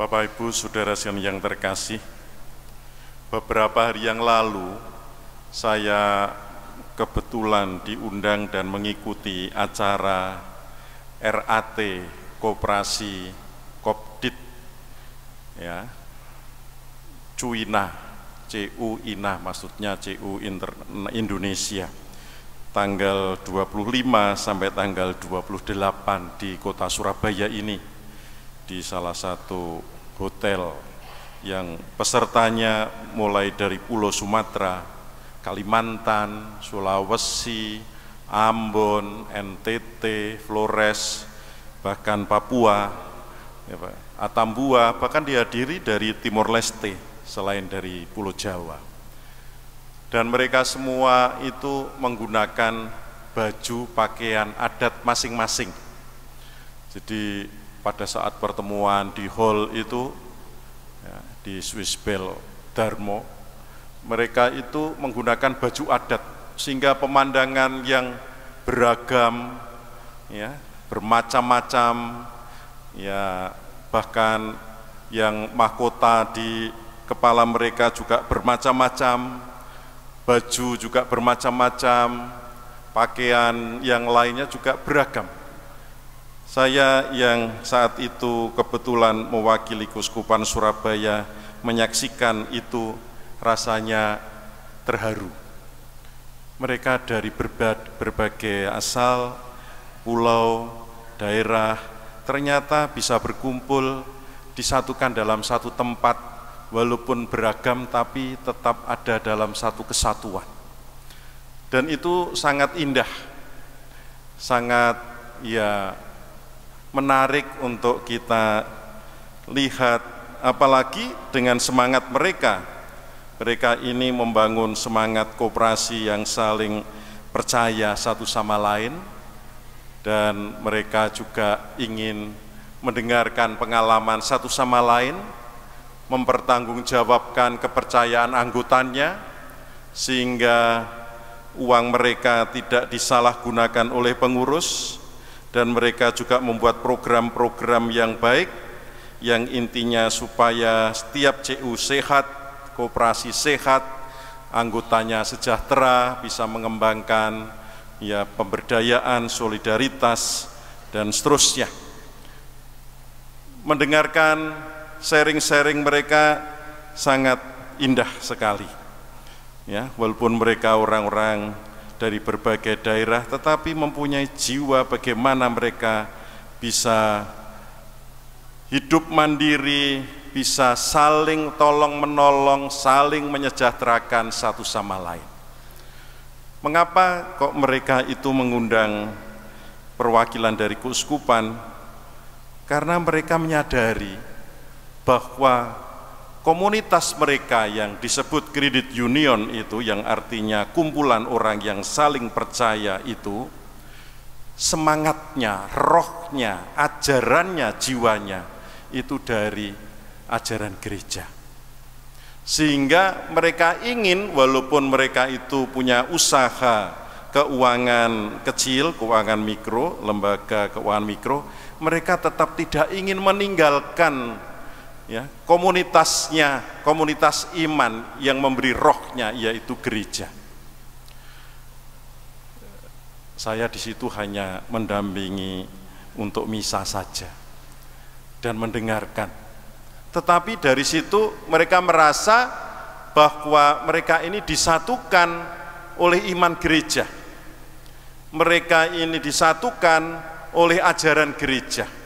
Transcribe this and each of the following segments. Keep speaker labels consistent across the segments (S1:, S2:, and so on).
S1: Bapak Ibu Saudara sekalian yang terkasih, beberapa hari yang lalu saya kebetulan diundang dan mengikuti acara RAT Koperasi Kopdit ya, Cuina, CU Ina maksudnya CU Indonesia, tanggal 25 sampai tanggal 28 di kota Surabaya ini, di salah satu hotel yang pesertanya mulai dari Pulau Sumatera, Kalimantan, Sulawesi, Ambon, NTT, Flores, bahkan Papua, ya Pak, Atambua, bahkan dihadiri dari Timor Leste selain dari Pulau Jawa. Dan mereka semua itu menggunakan baju pakaian adat masing-masing. Jadi pada saat pertemuan di hall itu ya, di Swiss Bell Darmo, mereka itu menggunakan baju adat sehingga pemandangan yang beragam ya, bermacam-macam ya, bahkan yang mahkota di kepala mereka juga bermacam-macam, baju juga bermacam-macam, pakaian yang lainnya juga beragam. Saya yang saat itu kebetulan mewakili Keuskupan Surabaya menyaksikan itu rasanya terharu. Mereka dari berbagai asal, pulau, daerah, ternyata bisa berkumpul, disatukan dalam satu tempat, walaupun beragam tapi tetap ada dalam satu kesatuan. Dan itu sangat indah, sangat ya menarik untuk kita lihat, apalagi dengan semangat mereka. Mereka ini membangun semangat koperasi yang saling percaya satu sama lain, dan mereka juga ingin mendengarkan pengalaman satu sama lain, mempertanggungjawabkan kepercayaan anggotanya, sehingga uang mereka tidak disalahgunakan oleh pengurus. Dan mereka juga membuat program-program yang baik, yang intinya supaya setiap CU sehat, koperasi sehat, anggotanya sejahtera, bisa mengembangkan ya pemberdayaan, solidaritas, dan seterusnya. Mendengarkan sharing-sharing mereka sangat indah sekali. Ya, walaupun mereka orang-orang dari berbagai daerah, tetapi mempunyai jiwa bagaimana mereka bisa hidup mandiri, bisa saling tolong-menolong, saling menyejahterakan satu sama lain. Mengapa kok mereka itu mengundang perwakilan dari keuskupan? Karena mereka menyadari bahwa komunitas mereka yang disebut credit union itu, yang artinya kumpulan orang yang saling percaya itu, semangatnya, rohnya, ajarannya, jiwanya itu dari ajaran gereja. Sehingga mereka ingin, walaupun mereka itu punya usaha keuangan kecil, keuangan mikro, lembaga keuangan mikro, mereka tetap tidak ingin meninggalkan ya, komunitasnya, komunitas iman yang memberi rohnya, yaitu gereja. Saya di situ hanya mendampingi untuk misa saja dan mendengarkan. Tetapi dari situ mereka merasa bahwa mereka ini disatukan oleh iman gereja. Mereka ini disatukan oleh ajaran gereja.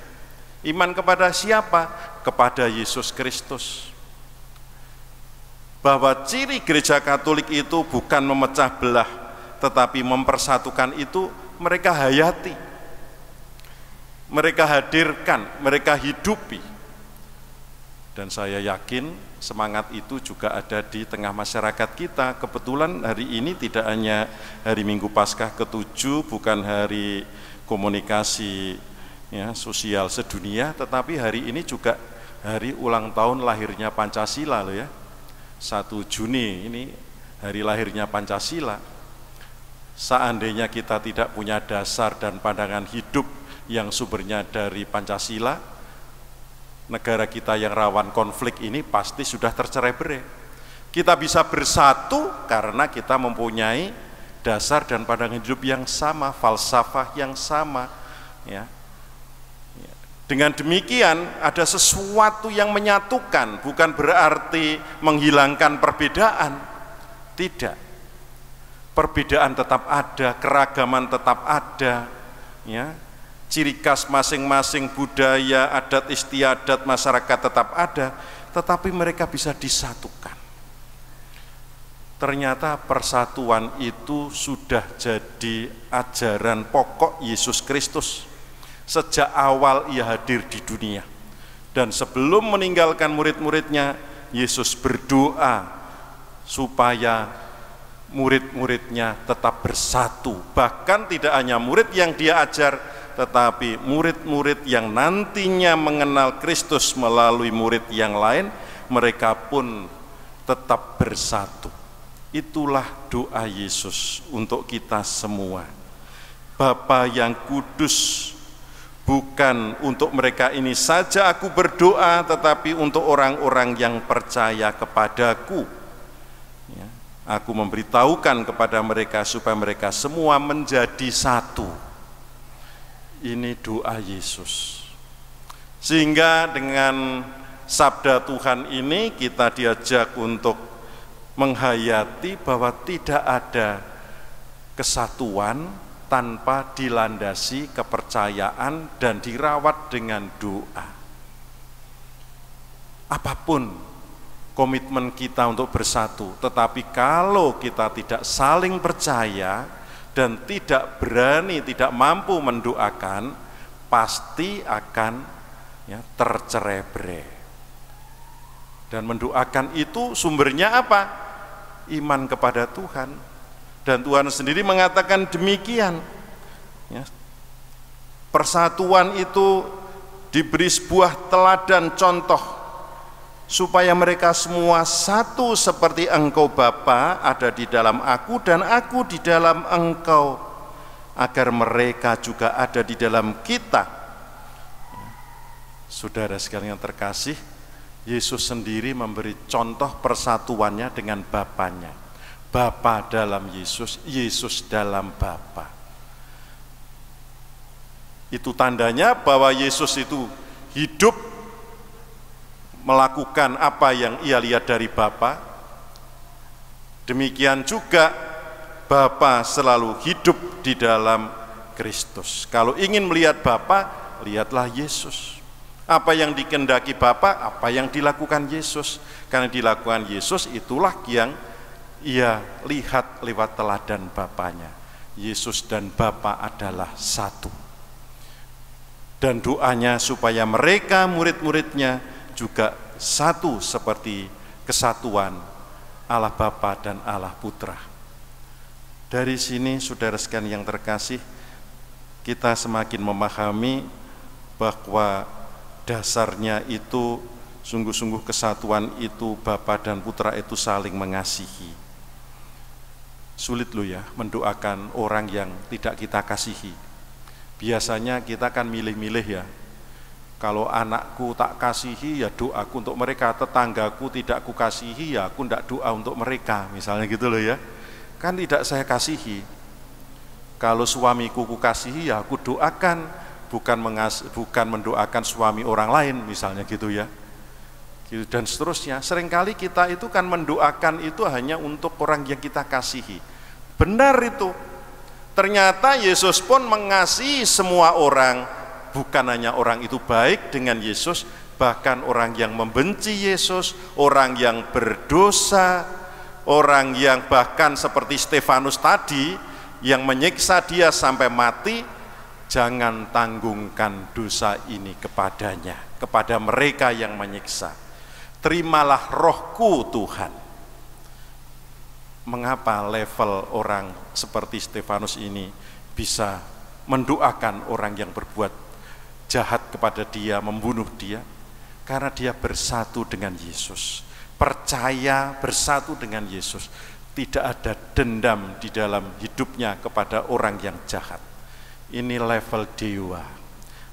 S1: Iman kepada siapa? Kepada Yesus Kristus. Bahwa ciri gereja Katolik itu bukan memecah belah, tetapi mempersatukan, itu mereka hayati, mereka hadirkan, mereka hidupi. Dan saya yakin semangat itu juga ada di tengah masyarakat kita. Kebetulan hari ini tidak hanya hari Minggu Paskah ke-7, bukan hari komunikasi ya, sosial sedunia, tetapi hari ini juga hari ulang tahun lahirnya Pancasila loh ya. 1 Juni ini hari lahirnya Pancasila. Seandainya kita tidak punya dasar dan pandangan hidup yang sumbernya dari Pancasila, negara kita yang rawan konflik ini pasti sudah tercerai-berai. Kita bisa bersatu karena kita mempunyai dasar dan pandangan hidup yang sama, falsafah yang sama, ya. Dengan demikian ada sesuatu yang menyatukan, bukan berarti menghilangkan perbedaan. Tidak. Perbedaan tetap ada, keragaman tetap ada, ya. Ciri khas masing-masing budaya, adat istiadat masyarakat tetap ada, tetapi mereka bisa disatukan. Ternyata persatuan itu sudah jadi ajaran pokok Yesus Kristus. Sejak awal ia hadir di dunia, dan sebelum meninggalkan murid-muridnya, Yesus berdoa supaya murid-muridnya tetap bersatu. Bahkan tidak hanya murid yang dia ajar, tetapi murid-murid yang nantinya mengenal Kristus melalui murid yang lain, mereka pun tetap bersatu. Itulah doa Yesus untuk kita semua. Bapa yang kudus, bukan untuk mereka ini saja aku berdoa, tetapi untuk orang-orang yang percaya kepadaku. Ya, aku memberitahukan kepada mereka supaya mereka semua menjadi satu. Ini doa Yesus. Sehingga dengan sabda Tuhan ini kita diajak untuk menghayati bahwa tidak ada kesatuan tanpa dilandasi kepercayaan dan dirawat dengan doa. Apapun komitmen kita untuk bersatu, tetapi kalau kita tidak saling percaya dan tidak berani, tidak mampu mendoakan, pasti akan tercerai-berai. Dan mendoakan itu sumbernya apa? Iman kepada Tuhan. Dan Tuhan sendiri mengatakan demikian. Ya. Persatuan itu diberi sebuah teladan contoh supaya mereka semua satu seperti Engkau Bapa ada di dalam aku dan aku di dalam Engkau, agar mereka juga ada di dalam kita. Saudara sekalian yang terkasih, Yesus sendiri memberi contoh persatuannya dengan Bapanya. Bapa dalam Yesus, Yesus dalam Bapa. Itu tandanya bahwa Yesus itu hidup melakukan apa yang ia lihat dari Bapa. Demikian juga Bapa selalu hidup di dalam Kristus. Kalau ingin melihat Bapa, lihatlah Yesus. Apa yang dikehendaki Bapa, apa yang dilakukan Yesus. Karena dilakukan Yesus itulah yang ia lihat lewat teladan Bapanya. Yesus dan Bapa adalah satu. Dan doanya supaya mereka murid-muridnya juga satu seperti kesatuan Allah Bapa dan Allah Putra. Dari sini saudara sekalian yang terkasih, kita semakin memahami bahwa dasarnya itu sungguh-sungguh kesatuan itu Bapa dan Putra itu saling mengasihi. Sulit loh ya mendoakan orang yang tidak kita kasihi. Biasanya kita kan milih-milih ya. Kalau anakku tak kasihi ya doaku untuk mereka, tetanggaku tidak ku kasihi ya aku tidak doa untuk mereka, misalnya gitu loh ya. Kan tidak saya kasihi. Kalau suamiku ku kasihi ya aku doakan, bukan mendoakan suami orang lain, misalnya gitu ya. Dan seterusnya. Seringkali kita itu kan mendoakan itu hanya untuk orang yang kita kasihi. Benar itu. Ternyata Yesus pun mengasihi semua orang, bukan hanya orang itu baik dengan Yesus, bahkan orang yang membenci Yesus, orang yang berdosa, orang yang bahkan seperti Stefanus tadi yang menyiksa dia sampai mati. Jangan tanggungkan dosa ini kepadanya, kepada mereka yang menyiksa. Terimalah rohku Tuhan. Mengapa level orang seperti Stefanus ini bisa mendoakan orang yang berbuat jahat kepada dia, membunuh dia? Karena dia bersatu dengan Yesus, percaya bersatu dengan Yesus. Tidak ada dendam di dalam hidupnya kepada orang yang jahat. Ini level dewa,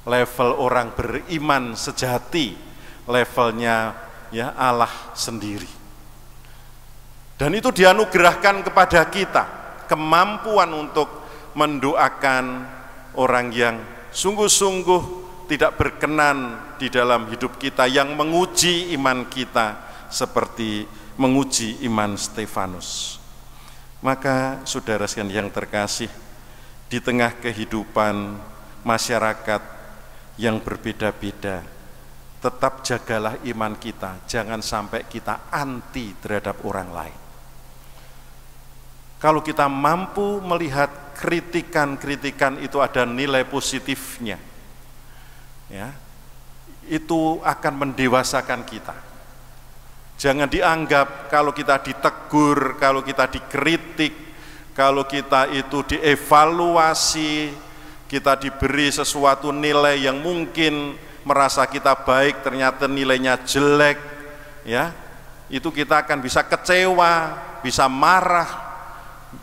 S1: level orang beriman sejati, levelnya ya Allah sendiri. Dan itu dianugerahkan kepada kita, kemampuan untuk mendoakan orang yang sungguh-sungguh tidak berkenan di dalam hidup kita, yang menguji iman kita seperti menguji iman Stefanus. Maka saudara sekalian yang terkasih, di tengah kehidupan masyarakat yang berbeda-beda, tetap jagalah iman kita, jangan sampai kita anti terhadap orang lain. Kalau kita mampu melihat kritikan-kritikan itu ada nilai positifnya, ya, itu akan mendewasakan kita. Jangan dianggap kalau kita ditegur, kalau kita dikritik, kalau kita itu dievaluasi, kita diberi sesuatu nilai yang mungkin merasa kita baik, ternyata nilainya jelek, ya, itu kita akan bisa kecewa, bisa marah,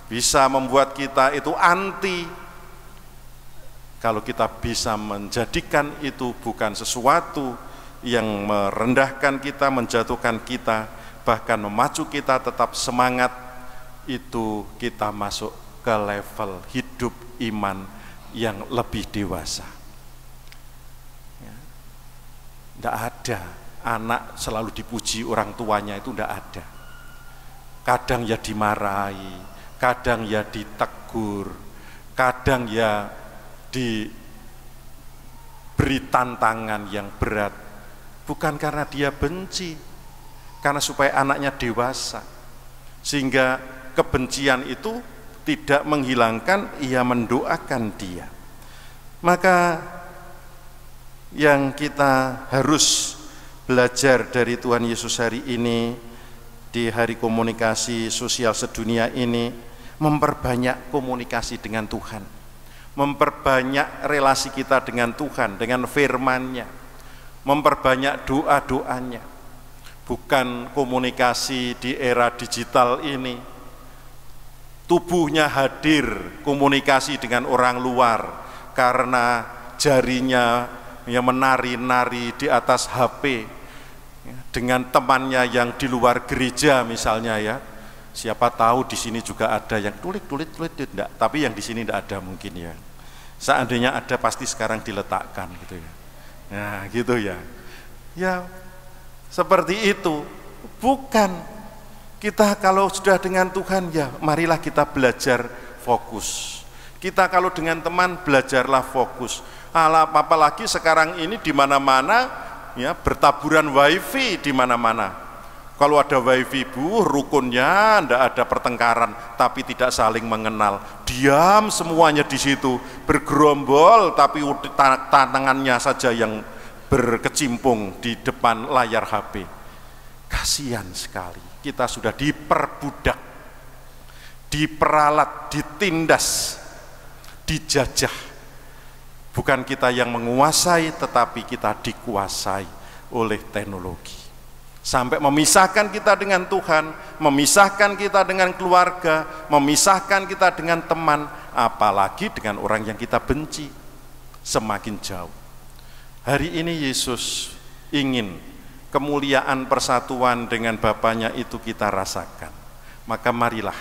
S1: bisa membuat kita itu anti. Kalau kita bisa menjadikan itu bukan sesuatu yang merendahkan kita, menjatuhkan kita, bahkan memacu kita tetap semangat, itu kita masuk ke level hidup iman yang lebih dewasa. Tidak ada anak selalu dipuji orang tuanya, itu tidak ada. Kadang ya dimarahi, kadang ya ditegur, kadang ya diberi tantangan yang berat, bukan karena dia benci, karena supaya anaknya dewasa, sehingga kebencian itu tidak menghilangkan, ia mendoakan dia. Maka yang kita harus belajar dari Tuhan Yesus hari ini, di hari komunikasi sosial sedunia ini, memperbanyak komunikasi dengan Tuhan, memperbanyak relasi kita dengan Tuhan, dengan firman-Nya, memperbanyak doa-doanya. Bukan komunikasi di era digital ini, tubuhnya hadir komunikasi dengan orang luar karena jarinya yang menari-nari di atas HP dengan temannya yang di luar gereja misalnya, ya. Siapa tahu di sini juga ada yang tulit enggak, tapi yang di sini enggak ada mungkin, ya. Seandainya ada pasti sekarang diletakkan gitu, ya. Nah, gitu ya. Ya, seperti itu. Bukan kita kalau sudah dengan Tuhan, ya marilah kita belajar fokus. Kita kalau dengan teman belajarlah fokus. Apalagi sekarang ini di mana-mana ya bertaburan wifi di mana-mana. Kalau ada wifi rukunnya ndak ada pertengkaran, tapi tidak saling mengenal. Diam semuanya di situ, bergerombol tapi tangannya saja yang berkecimpung di depan layar HP. Kasihan sekali. Kita sudah diperbudak, diperalat, ditindas, dijajah. Bukan kita yang menguasai, tetapi kita dikuasai oleh teknologi. Sampai memisahkan kita dengan Tuhan, memisahkan kita dengan keluarga, memisahkan kita dengan teman, apalagi dengan orang yang kita benci, semakin jauh. Hari ini Yesus ingin kemuliaan persatuan dengan Bapaknya itu kita rasakan. Maka marilah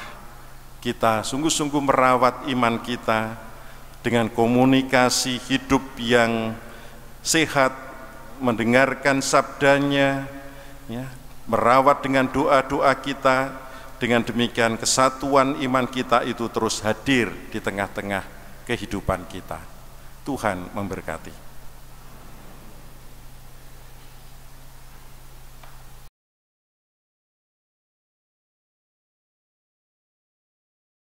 S1: kita sungguh-sungguh merawat iman kita dengan komunikasi hidup yang sehat, mendengarkan sabdanya, ya, merawat dengan doa-doa kita. Dengan demikian kesatuan iman kita itu terus hadir di tengah-tengah kehidupan kita. Tuhan memberkati.